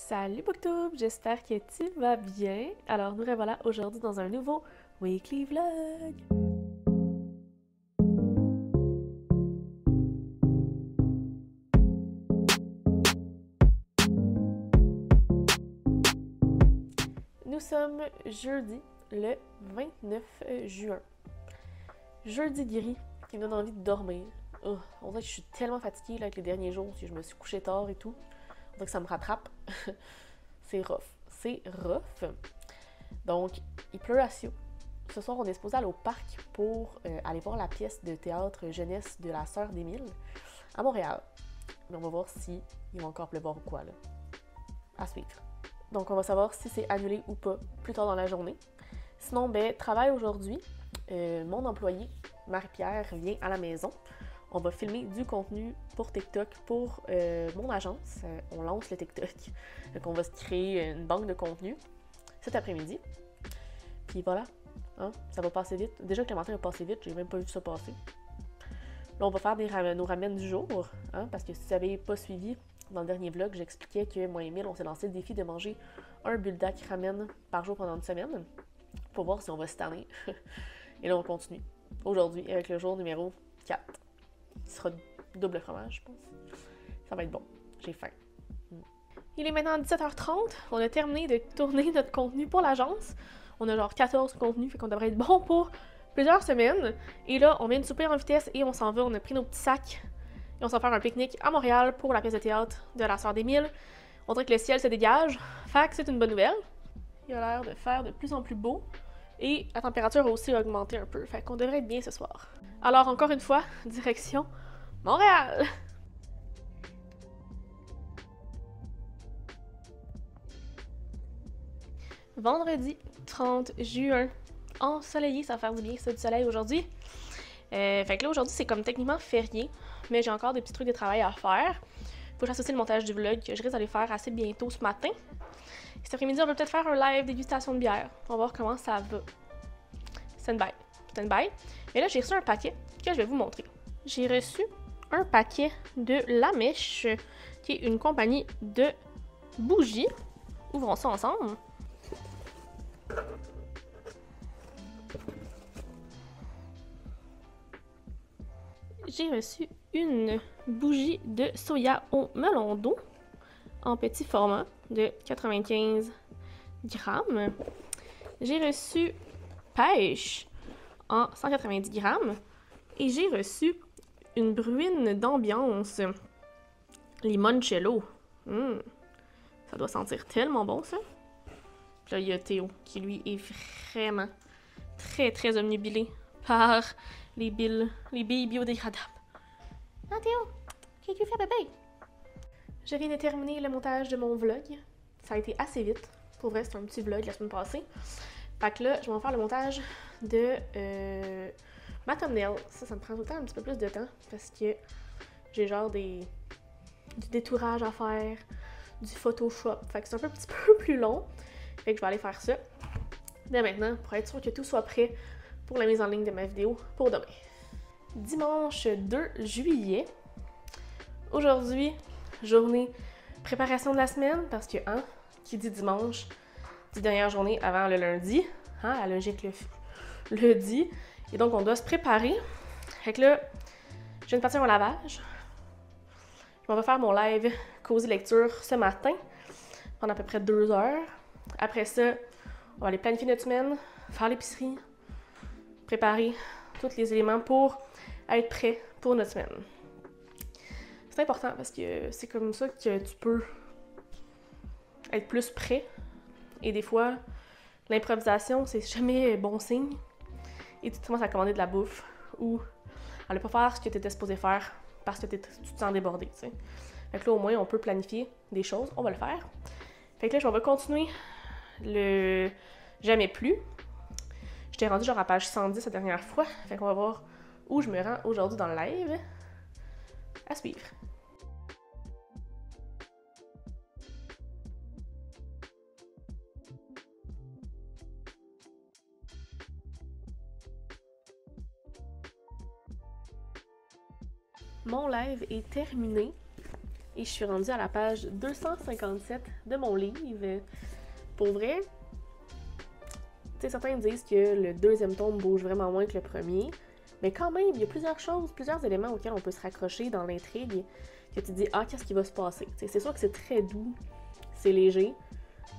Salut Booktube, j'espère que tu vas bien. Alors nous revoilà aujourd'hui dans un nouveau Weekly Vlog. Nous sommes jeudi, le 29 juin. Jeudi gris qui me donne envie de dormir. Oh, on dirait que je suis tellement fatiguée là, avec les derniers jours, si je me suis couchée tard et tout. On dirait que ça me rattrape. C'est rough. C'est rough. Donc, il pleut à Sio. Ce soir, on est supposé aller au parc pour aller voir la pièce de théâtre jeunesse de la sœur d'Émile à Montréal. Mais on va voir si il va encore pleuvoir ou quoi, là. À suivre. Donc, on va savoir si c'est annulé ou pas plus tard dans la journée. Sinon, ben, travail aujourd'hui. Mon employé, Marie-Pierre, vient à la maison. On va filmer du contenu pour TikTok pour mon agence. On lance le TikTok. Donc, on va se créer une banque de contenu cet après-midi. Puis voilà, hein, ça va passer vite. Déjà que le matin va passer vite, j'ai même pas vu ça passer. Là, on va faire nos ramen du jour, hein, parce que si vous n'avez pas suivi, dans le dernier vlog, j'expliquais que moi et Émile, on s'est lancé le défi de manger un buldak ramen par jour pendant une semaine pour voir si on va se tanner. Et là, on continue. Aujourd'hui, avec le jour numéro 4. Ce sera double fromage, je pense. Ça va être bon. J'ai faim. Il est maintenant 17h30. On a terminé de tourner notre contenu pour l'agence. On a genre 14 contenus, fait qu'on devrait être bon pour plusieurs semaines. Et là, on vient de souper en vitesse et on s'en va. On a pris nos petits sacs et on s'en va faire un pique-nique à Montréal pour la pièce de théâtre de la sœur d'Émile. On dirait que le ciel se dégage. Fait que c'est une bonne nouvelle. Il a l'air de faire de plus en plus beau. Et la température a aussi augmenté un peu. Fait qu'on devrait être bien ce soir. Alors, encore une fois, direction Montréal! Vendredi 30 juin. Ensoleillé, ça va faire du bien, ça, du soleil aujourd'hui. Fait que là, aujourd'hui, c'est comme techniquement férié, mais j'ai encore des petits trucs de travail à faire. Faut que j'associe le montage du vlog que je risque d'aller faire assez bientôt ce matin. Cet après-midi, on va peut-être faire un live dégustation de bière. On va voir comment ça va. Stand-by. Stand-by. Mais là, j'ai reçu un paquet que je vais vous montrer. J'ai reçu un paquet de La Mèche, qui est une compagnie de bougies. Ouvrons ça ensemble. J'ai reçu une bougie de soya au melon d'eau en petit format de 95 grammes. J'ai reçu pêche en 190 grammes. Et j'ai reçu une bruine d'ambiance limoncello. Ça doit sentir tellement bon, ça. Puis là, il y a Théo, qui lui est vraiment très omnubilé par les billes biodégradables. Ah, Théo, qu'est-ce que tu fais, bébé? Je viens de terminer le montage de mon vlog. Ça a été assez vite. Pour vrai, c'est un petit vlog la semaine passée. Fait que là, je vais en faire le montage de ma thumbnail. Ça me prend tout le temps un petit peu plus de temps parce que j'ai genre du détourage à faire, du Photoshop. Fait que c'est un petit peu plus long. Fait que je vais aller faire ça dès maintenant pour être sûr que tout soit prêt pour la mise en ligne de ma vidéo pour demain. Dimanche 2 juillet. Aujourd'hui, journée préparation de la semaine parce que, hein, qui dit dimanche, dit dernière journée avant le lundi. Hein, la logique le dit. Et donc, on doit se préparer. Fait que là, je viens de partir au lavage. Je m'en vais faire mon live Cozy Lecture ce matin pendant à peu près 2 heures. Après ça, on va aller planifier notre semaine, faire l'épicerie, préparer tous les éléments pour être prêt pour notre semaine. C'est important parce que c'est comme ça que tu peux être plus prêt. Et des fois, l'improvisation, c'est jamais bon signe. Et tu commences à commander de la bouffe ou à ne pas faire ce que tu étais supposé faire parce que tu te sens débordé, tu sais. Fait que là, au moins, on peut planifier des choses. On va le faire. Fait que là, on va continuer le Jamais plus. J'étais rendue genre à page 110 la dernière fois. Fait qu'on va voir où je me rends aujourd'hui dans le live. À suivre. Mon live est terminé et je suis rendue à la page 257 de mon livre. Pour vrai, tu sais, certains disent que le deuxième tome bouge vraiment moins que le premier, mais quand même, il y a plusieurs choses, plusieurs éléments auxquels on peut se raccrocher dans l'intrigue, que tu te dis « Ah, qu'est-ce qui va se passer? » C'est sûr que c'est très doux, c'est léger,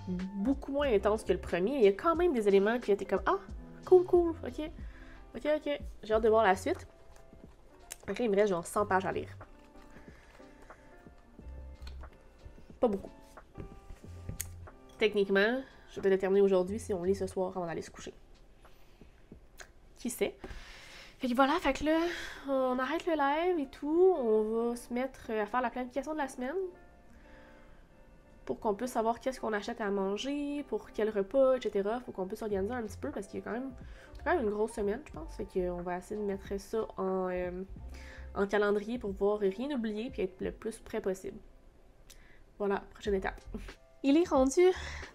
beaucoup moins intense que le premier, il y a quand même des éléments qui étaient comme « Ah, cool, cool, ok, j'ai hâte de voir la suite. » Donc là, il me reste genre 100 pages à lire. Pas beaucoup. Techniquement, je vais peut-être le terminer aujourd'hui si on lit ce soir avant d'aller se coucher. Qui sait? Fait que voilà, fait que là, on arrête le live et tout. On va se mettre à faire la planification de la semaine. Pour qu'on puisse savoir qu'est-ce qu'on achète à manger, pour quel repas, etc. Faut qu'on puisse s'organiser un petit peu parce qu'il y a quand même une grosse semaine, je pense. Fait qu'on va essayer de mettre ça en calendrier pour pouvoir rien oublier et être le plus près possible. Voilà, prochaine étape. Il est rendu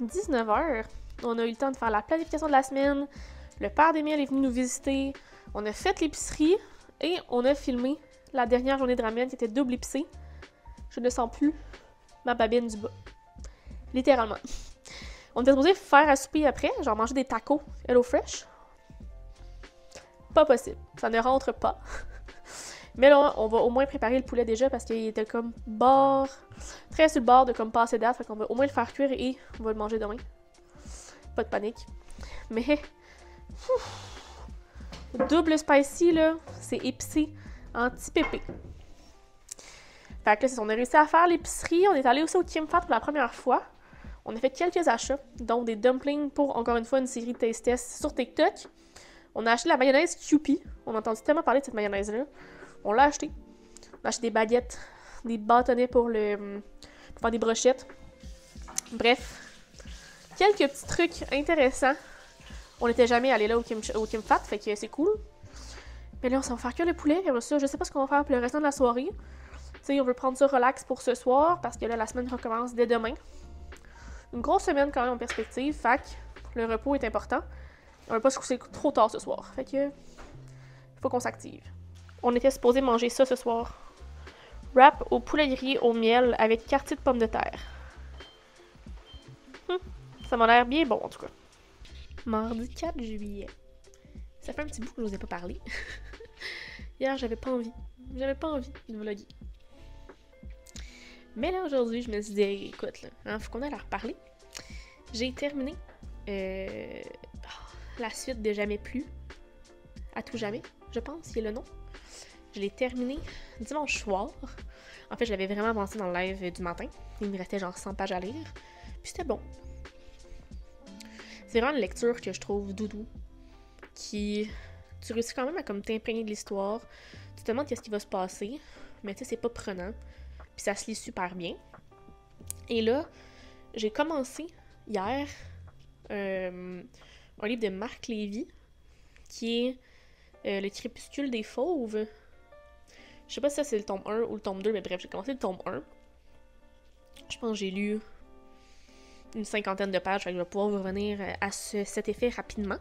19h. On a eu le temps de faire la planification de la semaine. Le père d'Émile est venu nous visiter. On a fait l'épicerie et on a filmé la dernière journée de ramen qui était double épicée. Je ne sens plus ma babine du bas. Littéralement. On était supposé faire à souper après, genre manger des tacos HelloFresh. Pas possible. Ça ne rentre pas. Mais là, on va au moins préparer le poulet déjà parce qu'il était comme très sur le bord de comme passer date. Fait qu'on va au moins le faire cuire et on va le manger demain. Pas de panique. Mais, double spicy, là, c'est épicé anti-pépé. Fait que là, c'est ça, on a réussi à faire l'épicerie. On est allé aussi au Kim Fat pour la première fois. On a fait quelques achats, dont des dumplings pour, encore une fois, une série de taste tests sur TikTok. On a acheté la mayonnaise Kewpie. On a entendu tellement parler de cette mayonnaise-là. On l'a acheté. On a acheté des baguettes, des bâtonnets pour faire des brochettes. Bref, quelques petits trucs intéressants. On n'était jamais allé là au Kim Fat, fait que c'est cool. Mais là, on va faire que le poulet. Et ça, je sais pas ce qu'on va faire pour le restant de la soirée. Tu sais, on veut prendre ça relax pour ce soir, parce que là, la semaine recommence dès demain. Une grosse semaine quand même en perspective, fait que le repos est important. On va pas se coucher trop tard ce soir, fait que faut qu'on s'active. On était supposé manger ça ce soir. Wrap au poulet grillé au miel avec quartier de pommes de terre. Ça m'a l'air bien bon en tout cas. Mardi 4 juillet. Ça fait un petit bout que je vous ai pas parlé. Hier, j'avais pas envie. J'avais pas envie de vlogger. Mais là, aujourd'hui, je me suis dit, écoute, là, faut qu'on aille leur reparler. J'ai terminé la suite de Jamais plus. À tout jamais, je pense, c'est le nom. Je l'ai terminé dimanche soir. En fait, je l'avais vraiment avancé dans le live du matin. Il me restait genre 100 pages à lire. Puis c'était bon. C'est vraiment une lecture que je trouve doudou. Tu réussis quand même à comme t'imprégner de l'histoire. Tu te demandes qu'est-ce qui va se passer. Mais tu sais, c'est pas prenant. Puis ça se lit super bien. Et là, j'ai commencé hier un livre de Marc Lévy qui est Le crépuscule des fauves. Je sais pas si ça c'est le tome 1 ou le tome 2, mais bref, j'ai commencé le tome 1. Je pense que j'ai lu une 50aine de pages, fait que je vais pouvoir vous revenir à cet effet rapidement.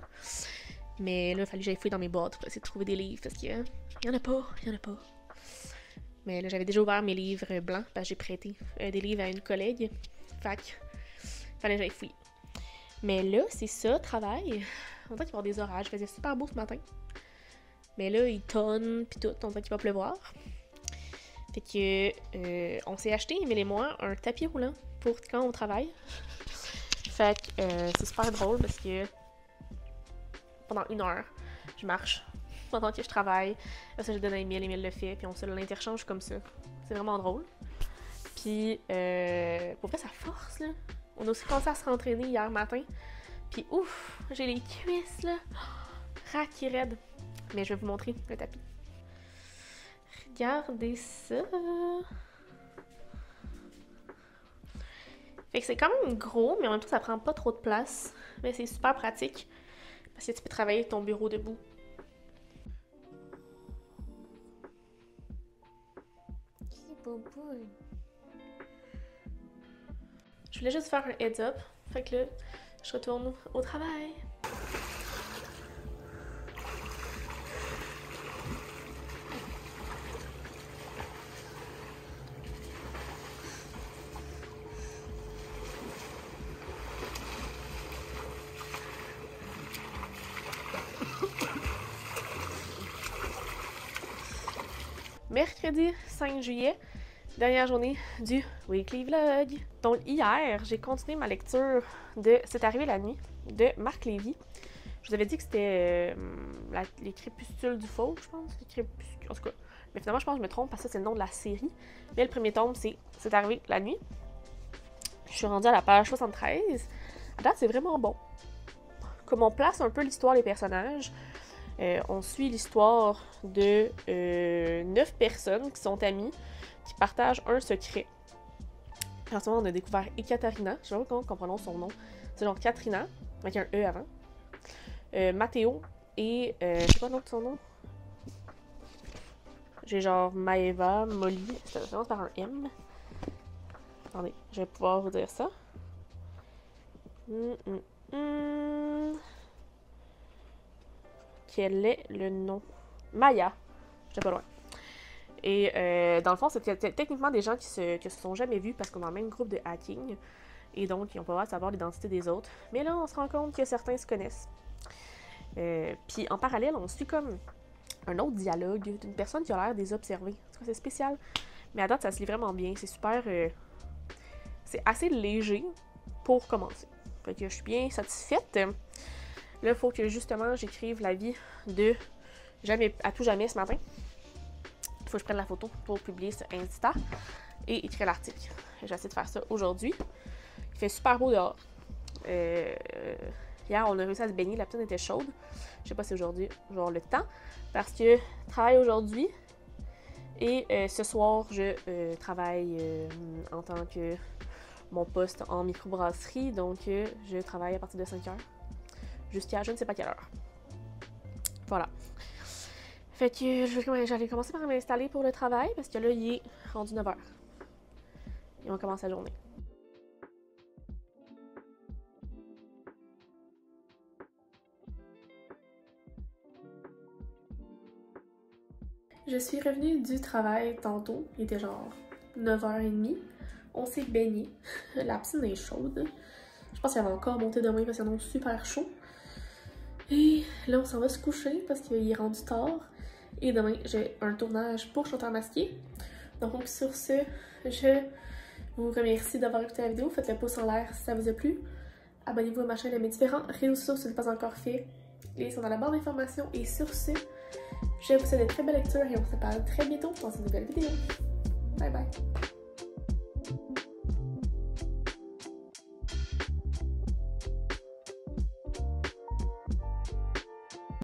Mais là, il fallait que j'aille fouiller dans mes boîtes pour essayer de trouver des livres, parce qu'il y en a pas. Mais là, j'avais déjà ouvert mes livres blancs, parce que j'ai prêté des livres à une collègue. Fait que fallait que j'aille fouiller. Mais là, c'est ça, travail. On dirait qu'il va y avoir des orages, il faisait super beau ce matin. Mais là, il tonne, pis tout, on dirait qu'il va pleuvoir. Fait que, on s'est acheté, Emile et moi, un tapis roulant pour quand on travaille. Fait que, c'est super drôle parce que pendant 1 heure, je marche pendant que je travaille. Là, ça, je donne à Emile, Emile le fait, puis on se l'interchange comme ça. C'est vraiment drôle. Puis, pour vrai, ça force, là. On a aussi commencé à se rentraîner hier matin. Puis, ouf, j'ai les cuisses, là. Rac qui raide. Mais je vais vous montrer le tapis. Regardez ça. Fait que c'est quand même gros, mais en même temps, ça prend pas trop de place. Mais c'est super pratique. Parce que tu peux travailler avec ton bureau debout. Je voulais juste faire un heads up. Fait que là, je retourne au travail. mercredi 5 juillet, dernière journée du Weekly Vlog. Donc hier, j'ai continué ma lecture de C'est arrivé la nuit de Marc Lévy. Je vous avais dit que c'était les crépuscules du faux, je pense. Les crépuscules, en tout cas. Mais finalement, je pense que je me trompe parce que c'est le nom de la série. Mais le premier tome, c'est arrivé la nuit. Je suis rendue à la page 73. À date, c'est vraiment bon. Comme on place un peu l'histoire des personnages, on suit l'histoire de 9 personnes qui sont amies, qui partagent un secret. En ce moment, on a découvert Ekaterina. Je sais pas comment on prononce son nom. C'est genre Katrina, avec un E avant. Matteo et... je sais pas le nom de son nom. J'ai genre Maeva, Molly. Ça commence par un M. Attendez, je vais pouvoir vous dire ça. Quel est le nom? Maya. J'étais pas loin. Et dans le fond, c'était techniquement des gens qui se sont jamais vus parce qu'on est dans le même groupe de hacking. Et donc, ils n'ont pas le droit de savoir l'identité des autres. Mais là, on se rend compte que certains se connaissent. Puis en parallèle, on suit comme un autre dialogue d'une personne qui a l'air de les observer. En tout cas, c'est spécial. Mais à date, ça se lit vraiment bien. C'est super... c'est assez léger pour commencer. Fait que je suis bien satisfaite. Là, il faut que justement j'écrive la vie de Jamais à tout jamais ce matin. Il faut que je prenne la photo pour publier sur Insta et écrire l'article. J'essaie de faire ça aujourd'hui. Il fait super beau dehors. Hier, on a réussi à se baigner. La piscine était chaude. Je sais pas si aujourd'hui, je vais avoir le temps. Parce que je travaille aujourd'hui. Et ce soir, je travaille en tant que mon poste en microbrasserie. Donc, je travaille à partir de 5 heures. Jusqu'à je ne sais pas quelle heure. Voilà. Fait que j'allais commencer par m'installer pour le travail. Parce que là, il est rendu 9 heures. Et on commence la journée. Je suis revenue du travail tantôt, il était genre 9h30. On s'est baigné. La piscine est chaude. Je pense qu'il va encore monter demain parce qu'il y en a super chaud. Et là, on s'en va se coucher parce qu'il est rendu tard. Et demain, j'ai un tournage pour Chanteur masqué. Donc sur ce, je vous remercie d'avoir écouté la vidéo. Faites le pouce en l'air si ça vous a plu. Abonnez-vous à ma chaîne à mes différents réseaux sociaux si ce n'est pas encore fait. Les liens sont dans la barre d'informations. Et sur ce, je vous souhaite de très belles lectures et on se parle très bientôt dans une nouvelle vidéo. Bye bye!